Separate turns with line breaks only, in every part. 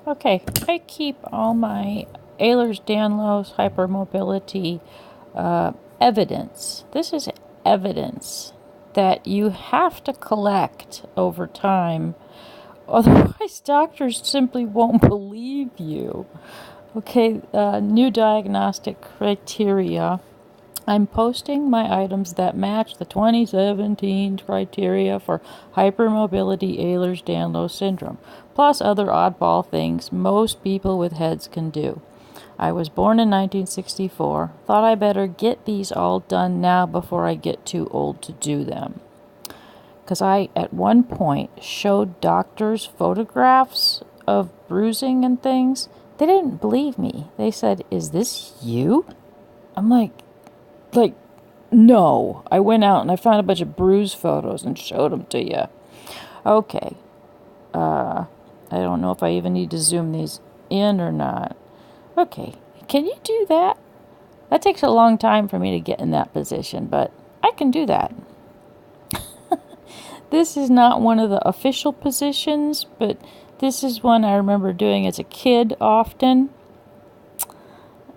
Okay, I keep all my Ehlers-Danlos hypermobility evidence. This is evidence that you have to collect over time. Otherwise, doctors simply won't believe you. Okay, new diagnostic criteria. I'm posting my items that match the 2017 criteria for hypermobility Ehlers-Danlos syndrome, plus other oddball things most people with heads can do. I was born in 1964. Thought I better get these all done now before I get too old to do them. Because I, at one point, showed doctors photographs of bruising and things. They didn't believe me. They said, "Is this you?" I'm like, no. I went out and I found a bunch of bruise photos and showed them to you. Okay. I don't know if I even need to zoom these in or not. Okay. Can you do that? That takes a long time for me to get in that position, but I can do that. This is not one of the official positions, but this is one I remember doing as a kid often.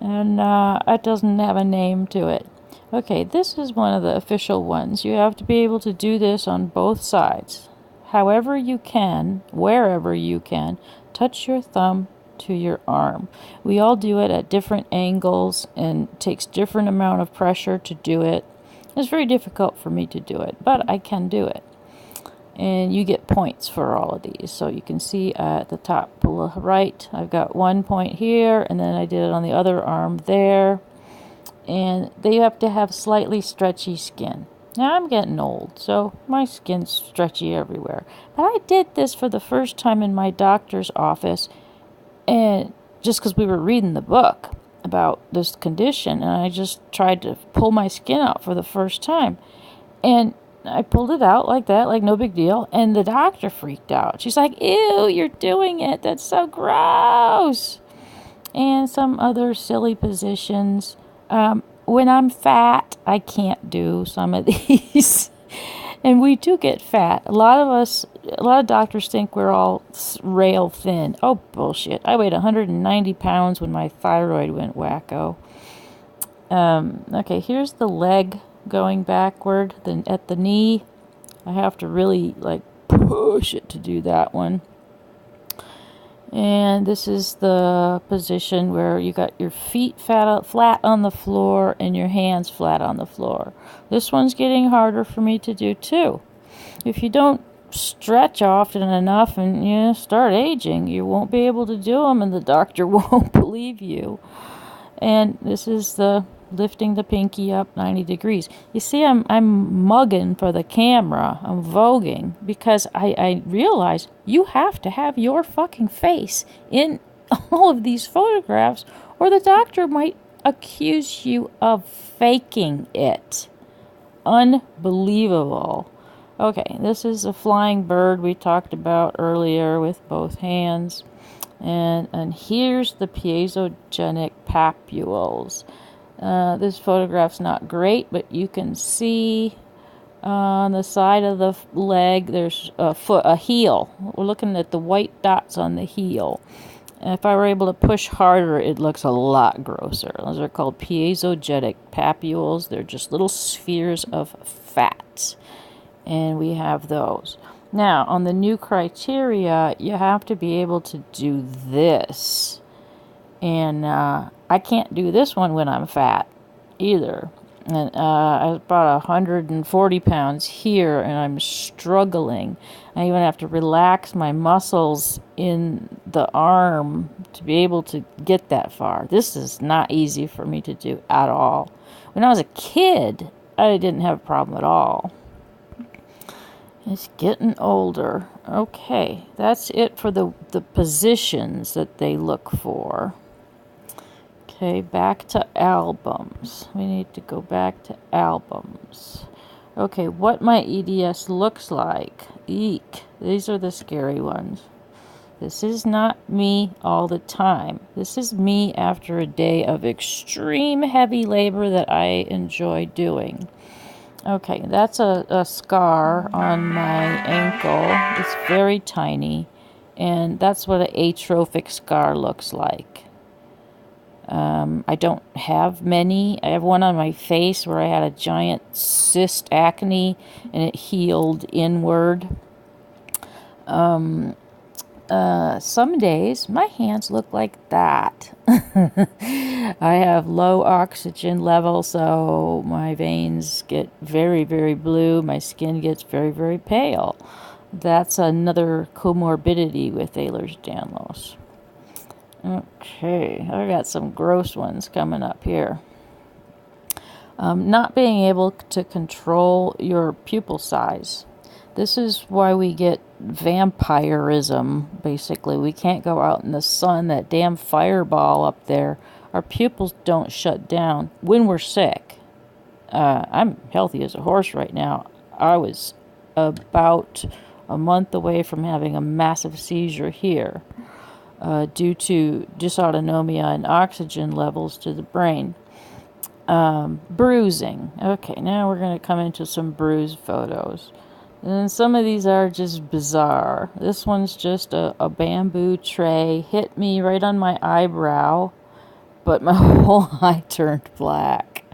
And it doesn't have a name to it. Okay, this is one of the official ones. You have to be able to do this on both sides. However you can, wherever you can, touch your thumb to your arm. We all do it at different angles and it takes different amount of pressure to do it. It's very difficult for me to do it, but I can do it. And you get points for all of these. So you can see at the top right, I've got 1 point here, and then I did it on the other arm there. And they have to have slightly stretchy skin. Now I'm getting old, so my skin's stretchy everywhere. But I did this for the first time in my doctor's office, and just because we were reading the book about this condition, and I just tried to pull my skin out for the first time. And I pulled it out like that, like no big deal, and the doctor freaked out. She's like, "Ew, you're doing it. That's so gross." And some other silly positions. When I'm fat, I can't do some of these. And we do get fat. A lot of doctors think we're all rail thin. Oh, bullshit. I weighed 190 pounds when my thyroid went wacko. Okay, here's the leg going backward. Then at the knee, I have to really push it to do that one. And this is the position where you got your feet flat on the floor and your hands flat on the floor. This one's getting harder for me to do too. If you don't stretch often enough and start aging, you won't be able to do them and the doctor won't believe you. And this is the lifting the pinky up 90 degrees. You see, I'm mugging for the camera. I'm voguing because I realize you have to have your fucking face in all of these photographs or the doctor might accuse you of faking it. Unbelievable. Okay, this is a flying bird we talked about earlier with both hands. And here's the piezogenic papules. This photograph's not great, but you can see on the side of the leg there's a heel. We're looking at the white dots on the heel. And if I were able to push harder, it looks a lot grosser. Those are called piezogenic papules. They're just little spheres of fat. And we have those. Now, on the new criteria, you have to be able to do this. And I can't do this one when I'm fat either. And I was about 140 pounds here, and I'm struggling. I even have to relax my muscles in the arm to be able to get that far. This is not easy for me to do at all. When I was a kid, I didn't have a problem at all. It's getting older. Okay, that's it for the positions that they look for. Okay, back to albums. We need to go back to albums. Okay, what my EDS looks like. Eek. These are the scary ones. This is not me all the time. This is me after a day of extreme heavy labor that I enjoy doing. Okay, that's a scar on my ankle. It's very tiny. And that's what an atrophic scar looks like. I don't have many. I have one on my face where I had a giant cyst acne and it healed inward. Some days my hands look like that. I have low oxygen level, so my veins get very, very blue. My skin gets very, very pale. That's another comorbidity with Ehlers-Danlos. Okay, I got some gross ones coming up here. Not being able to control your pupil size. This is why we get vampirism, basically. We can't go out in the sun, that damn fireball up there. Our pupils don't shut down when we're sick. I'm healthy as a horse right now. I was about a month away from having a massive seizure here due to dysautonomia and oxygen levels to the brain. Bruising. Okay, now we're going to come into some bruised photos. And some of these are just bizarre. This one's just a bamboo tray hit me right on my eyebrow, but my whole eye turned black.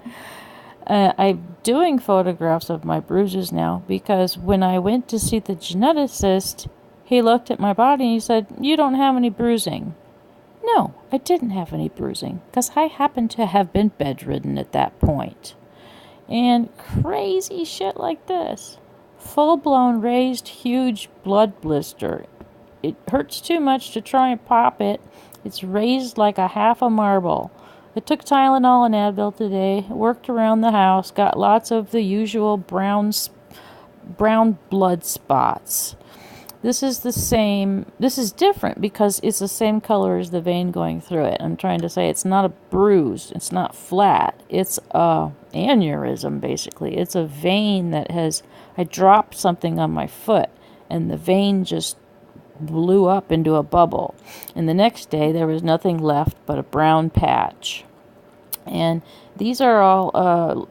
I'm doing photographs of my bruises now because when I went to see the geneticist, he looked at my body and he said, "You don't have any bruising." No, I didn't have any bruising because I happened to have been bedridden at that point. And crazy shit like this. Full-blown raised huge blood blister. It hurts too much to try and pop it. It's raised like a half a marble. I took Tylenol and Advil today, worked around the house, got lots of the usual brown blood spots. This is different because it's the same color as the vein going through it. I'm trying to say it's not a bruise, it's not flat, it's a aneurysm basically. It's a vein that I dropped something on my foot and the vein just blew up into a bubble. And the next day there was nothing left but a brown patch. And these are all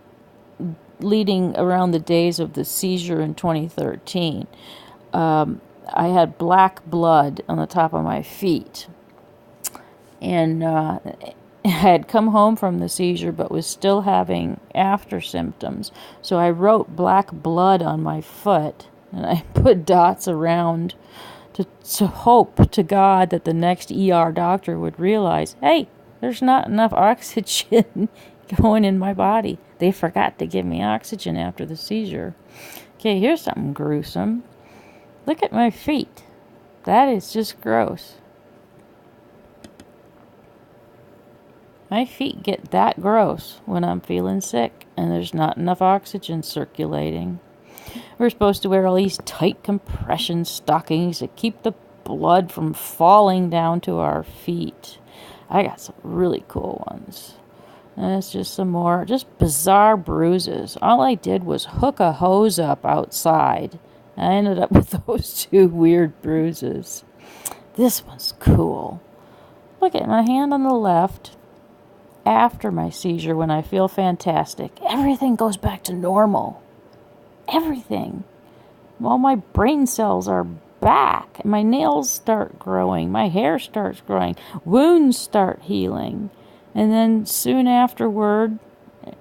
leading around the days of the seizure in 2013. I had black blood on the top of my feet. And I had come home from the seizure but was still having after symptoms. So I wrote black blood on my foot and I put dots around to hope to God that the next ER doctor would realize, hey, there's not enough oxygen going in my body. They forgot to give me oxygen after the seizure. Okay, here's something gruesome. Look at my feet. That is just gross. My feet get that gross when I'm feeling sick and there's not enough oxygen circulating. We're supposed to wear all these tight compression stockings to keep the blood from falling down to our feet. I got some really cool ones. And it's just some more, just bizarre bruises. All I did was hook a hose up outside. I ended up with those two weird bruises. This one's cool. Look at my hand on the left. After my seizure, when I feel fantastic, everything goes back to normal. Everything. All my brain cells are back. My nails start growing. My hair starts growing. Wounds start healing. And then soon afterward,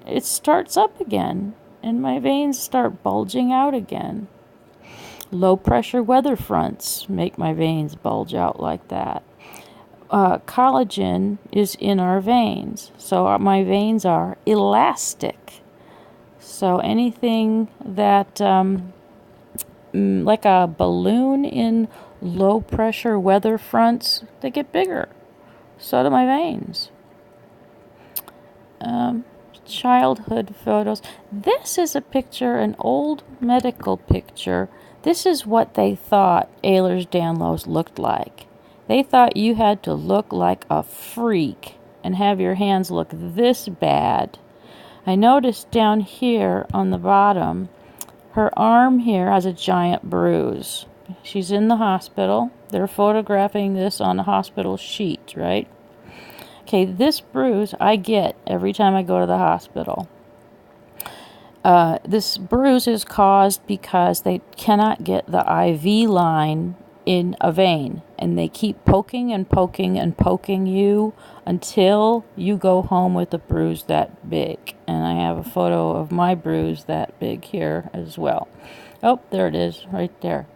it starts up again. And my veins start bulging out again. Low pressure weather fronts make my veins bulge out like that. Collagen is in our veins, so my veins are elastic. So anything that, like a balloon in low pressure weather fronts, they get bigger. So do my veins. Childhood photos. This is a picture, an old medical picture. This is what they thought Ehlers-Danlos looked like. They thought you had to look like a freak and have your hands look this bad. I noticed down here on the bottom, her arm here has a giant bruise. She's in the hospital. They're photographing this on a hospital sheet, right? Okay, this bruise I get every time I go to the hospital. This bruise is caused because they cannot get the IV line in a vein, and they keep poking and poking and poking you until you go home with a bruise that big. And I have a photo of my bruise that big here as well. Oh, there it is, right there.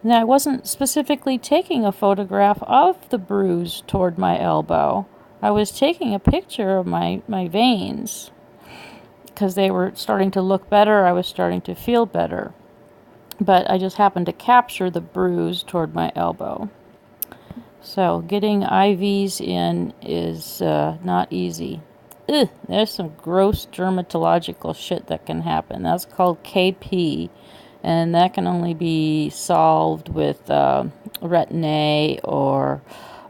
Now, I wasn't specifically taking a photograph of the bruise toward my elbow. I was taking a picture of my veins because they were starting to look better. I was starting to feel better. But I just happened to capture the bruise toward my elbow. So getting IVs in is not easy. Ugh, there's some gross dermatological shit that can happen. That's called KP, and that can only be solved with retin-A or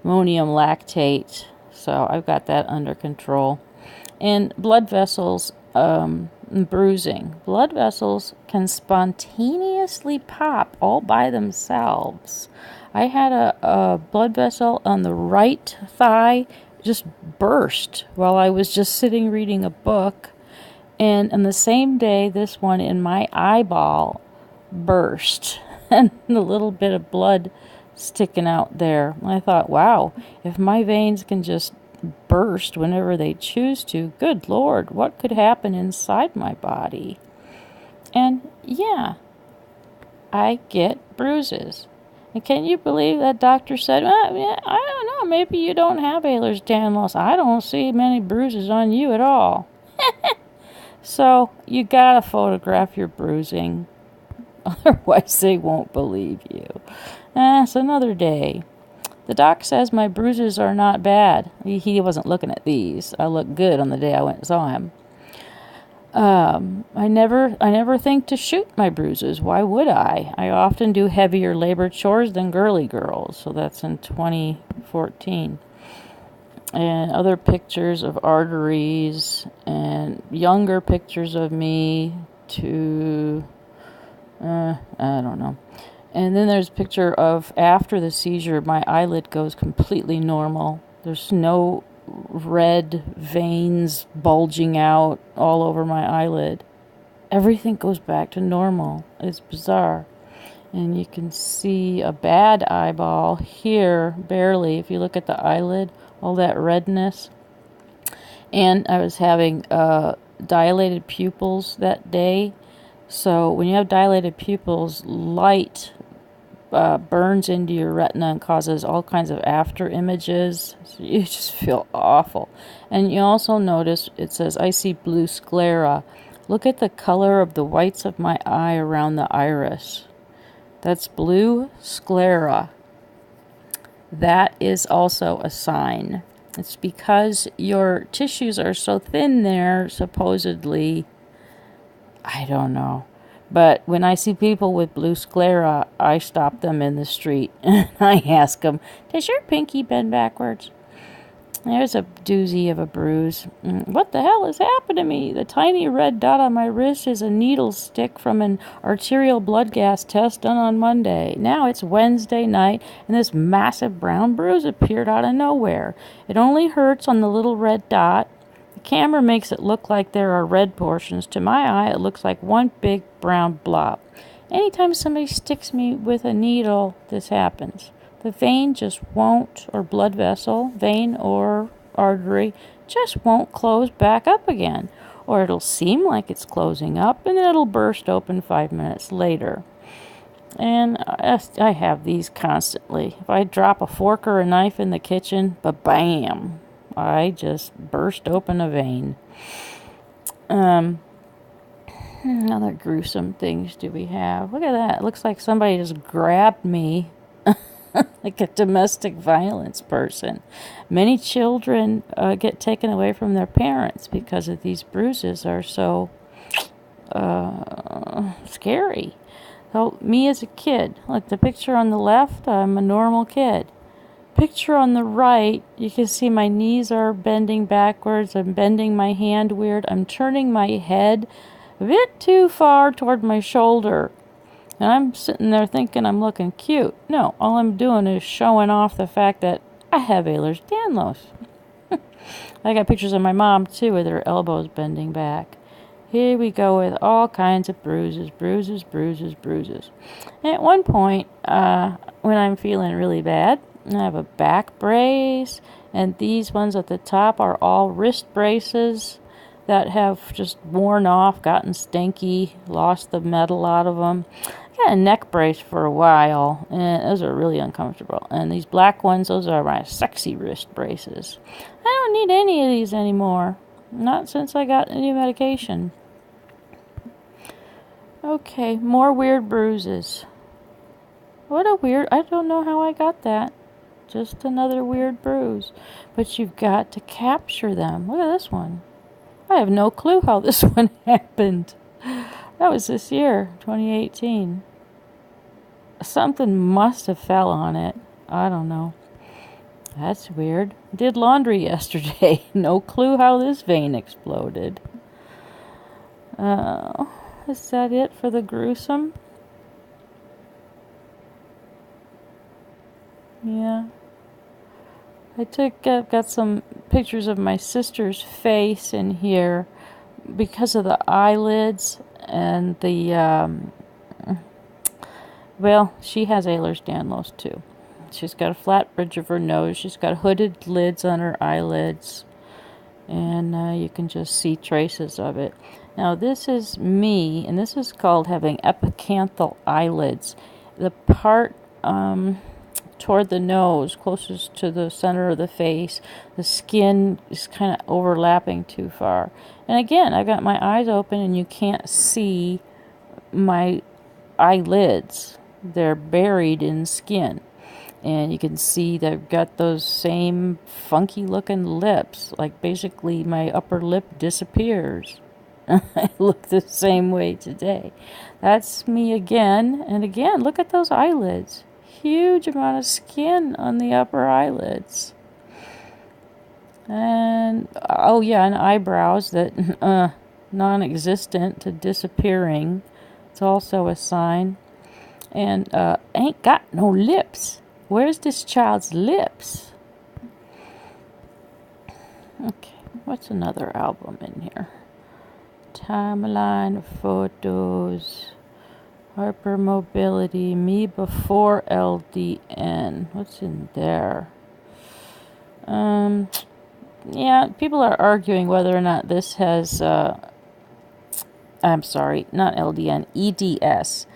ammonium lactate. So I've got that under control. And blood vessels, bruising. Blood vessels can spontaneously pop all by themselves. I had a blood vessel on the right thigh just burst while I was just sitting reading a book. And on the same day, this one in my eyeball burst. And a little bit of blood sticking out there. I thought, wow, if my veins can just burst whenever they choose to, good Lord, what could happen inside my body? And yeah, I get bruises. And can you believe that doctor said, well, yeah, I don't know, maybe you don't have Ehlers-Danlos. I don't see many bruises on you at all. So you gotta photograph your bruising. Otherwise they won't believe you. It's another day. The doc says my bruises are not bad. He wasn't looking at these. I looked good on the day I went and saw him. I never think to shoot my bruises. Why would I? I often do heavier labor chores than girly girls. So that's in 2014. And other pictures of arteries and younger pictures of me to, I don't know. And then there's a picture of after the seizure, my eyelid goes completely normal. There's no red veins bulging out all over my eyelid. Everything goes back to normal. It's bizarre. And you can see a bad eyeball here, barely. If you look at the eyelid, all that redness. And I was having dilated pupils that day. So when you have dilated pupils, light burns into your retina and causes all kinds of after images. So you just feel awful. And you also notice it says, I see blue sclera. Look at the color of the whites of my eye around the iris. That's blue sclera. That is also a sign. It's because your tissues are so thin there, supposedly. I don't know. But when I see people with blue sclera, I stop them in the street and I ask them, does your pinky bend backwards? There's a doozy of a bruise. What the hell has happened to me? The tiny red dot on my wrist is a needle stick from an arterial blood gas test done on Monday. Now it's Wednesday night and this massive brown bruise appeared out of nowhere. It only hurts on the little red dot. The camera makes it look like there are red portions. To my eye, it looks like one big brown blob. Anytime somebody sticks me with a needle, this happens. The vein just won't, or blood vessel, vein or artery, just won't close back up again. Or it'll seem like it's closing up, and then it'll burst open 5 minutes later. And I have these constantly. If I drop a fork or a knife in the kitchen, ba-bam! I just burst open a vein. Other gruesome things do we have? Look at that. It looks like somebody just grabbed me like a domestic violence person. Many children get taken away from their parents because of these bruises are so scary. So me as a kid, like the picture on the left, I'm a normal kid. Picture on the right, you can see my knees are bending backwards. I'm bending my hand weird. I'm turning my head a bit too far toward my shoulder. And I'm sitting there thinking I'm looking cute. No, all I'm doing is showing off the fact that I have Ehlers-Danlos. I got pictures of my mom, too, with her elbows bending back. Here we go with all kinds of bruises. And at one point, when I'm feeling really bad, I have a back brace, and these ones at the top are all wrist braces that have just worn off, gotten stinky, lost the metal out of them. I got a neck brace for a while, and those are really uncomfortable. And these black ones, those are my sexy wrist braces. I don't need any of these anymore. Not since I got any medication. Okay, more weird bruises. What a weird, I don't know how I got that. Just another weird bruise. But you've got to capture them. Look at this one. I have no clue how this one happened. That was this year, 2018. Something must have fell on it. I don't know. That's weird. Did laundry yesterday. No clue how this vein exploded. Is that it for the gruesome? Yeah. I've got some pictures of my sister's face in here because of the eyelids and the, well, she has Ehlers-Danlos too. She's got a flat bridge of her nose. She's got hooded lids on her eyelids. And you can just see traces of it. Now, this is me, and this is called having epicanthal eyelids. The part toward the nose, closest to the center of the face, the skin is kind of overlapping too far. And again, I got my eyes open, and you can't see my eyelids. They're buried in skin. And you can see they've got those same funky looking lips. Like basically my upper lip disappears. I look the same way today. That's me again. And again, look at those eyelids. Huge amount of skin on the upper eyelids. And, oh yeah, and eyebrows that non-existent to disappearing. It's also a sign. And ain't got no lips. Where's this child's lips? Okay, what's another album in here? Timeline of photos. Hypermobility. Me before LDN. What's in there? Yeah, people are arguing whether or not this has, I'm sorry, not LDN, EDS.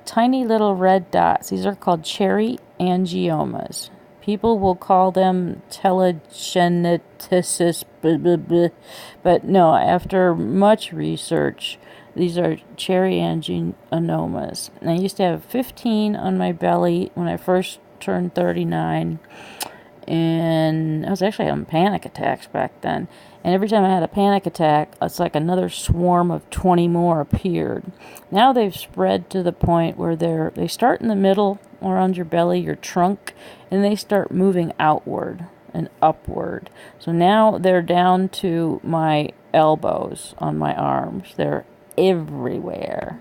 Tiny little red dots. These are called cherry angiomas. People will call them telegeneticis, but no, after much research, these are cherry angiomas. And I used to have 15 on my belly when I first turned 39, and I was actually having panic attacks back then. And every time I had a panic attack, it's like another swarm of 20 more appeared. Now they've spread to the point where they start in the middle, around your belly, your trunk, and they start moving outward and upward. So now they're down to my elbows on my arms. They're everywhere.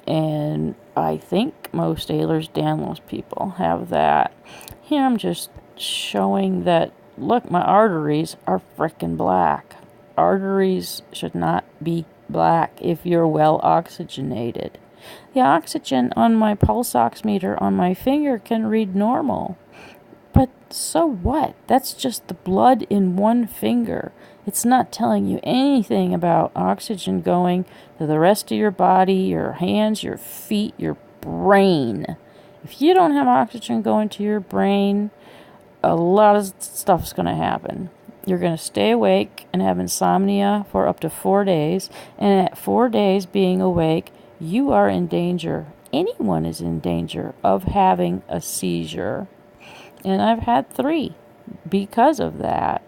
And I think most Ehlers-Danlos people have that. Here I'm just showing that, look, my arteries are frickin' black. Arteries should not be black if you're well oxygenated. The oxygen on my pulse oximeter on my finger can read normal. But so what? That's just the blood in one finger. It's not telling you anything about oxygen going to the rest of your body, your hands, your feet, your brain. If you don't have oxygen going to your brain, a lot of stuff's going to happen. You're going to stay awake and have insomnia for up to 4 days. And at 4 days being awake, you are in danger. Anyone is in danger of having a seizure. And I've had 3 because of that.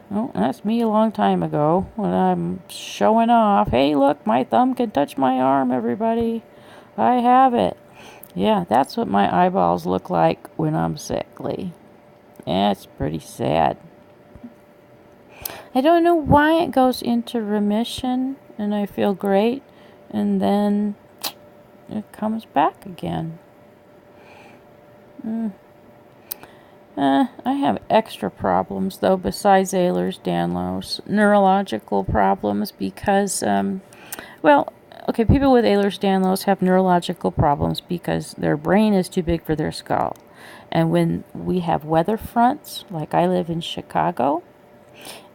Well, that's me a long time ago when I'm showing off. Hey, look, my thumb can touch my arm, everybody. I have it. Yeah, that's what my eyeballs look like when I'm sickly. Yeah, it's pretty sad. I don't know why it goes into remission and I feel great, and then it comes back again. I have extra problems, though, besides Ehlers-Danlos. Neurological problems because, well, okay, people with Ehlers-Danlos have neurological problems because their brain is too big for their skull. And when we have weather fronts, like I live in Chicago,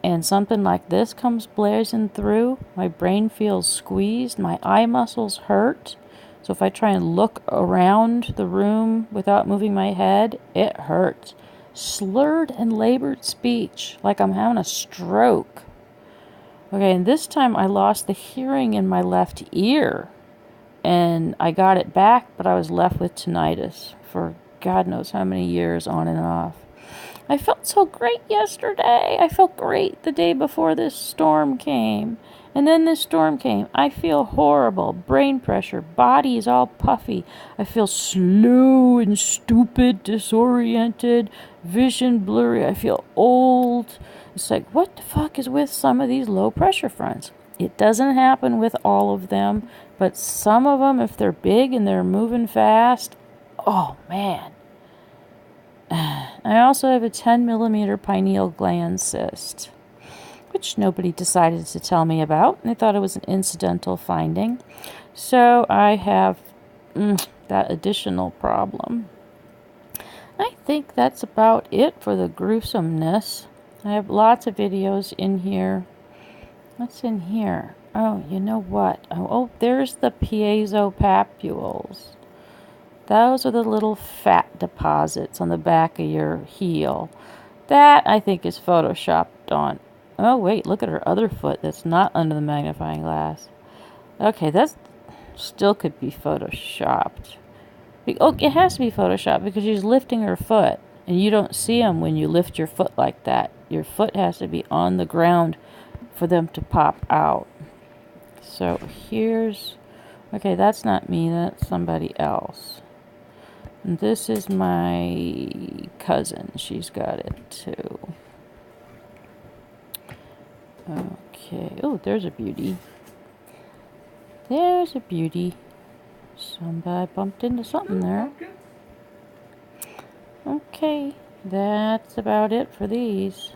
and something like this comes blazing through, my brain feels squeezed, my eye muscles hurt. So if I try and look around the room without moving my head, it hurts. Slurred and labored speech, like I'm having a stroke. Okay, and this time I lost the hearing in my left ear. And I got it back, but I was left with tinnitus for God knows how many years on and off. I felt so great yesterday. I felt great the day before this storm came. And then this storm came. I feel horrible. Brain pressure. Body is all puffy. I feel slow and stupid, disoriented, vision blurry. I feel old. It's like, what the fuck is with some of these low pressure fronts? It doesn't happen with all of them, but some of them, if they're big and they're moving fast, oh man. I also have a 10 millimeter pineal gland cyst, which nobody decided to tell me about. They thought it was an incidental finding. So I have that additional problem. I think that's about it for the gruesomeness. I have lots of videos in here. What's in here? Oh, you know what? Oh, there's the piezopapules. Those are the little fat deposits on the back of your heel. That, I think, is photoshopped on. Oh, wait, look at her other foot that's not under the magnifying glass. Okay, that still could be photoshopped. Oh, it has to be photoshopped because she's lifting her foot. And you don't see them when you lift your foot like that. Your foot has to be on the ground for them to pop out. So here's... Okay, that's not me. That's somebody else. And this is my cousin. She's got it too. Okay. Oh, there's a beauty. There's a beauty. Somebody bumped into something there. Okay. That's about it for these.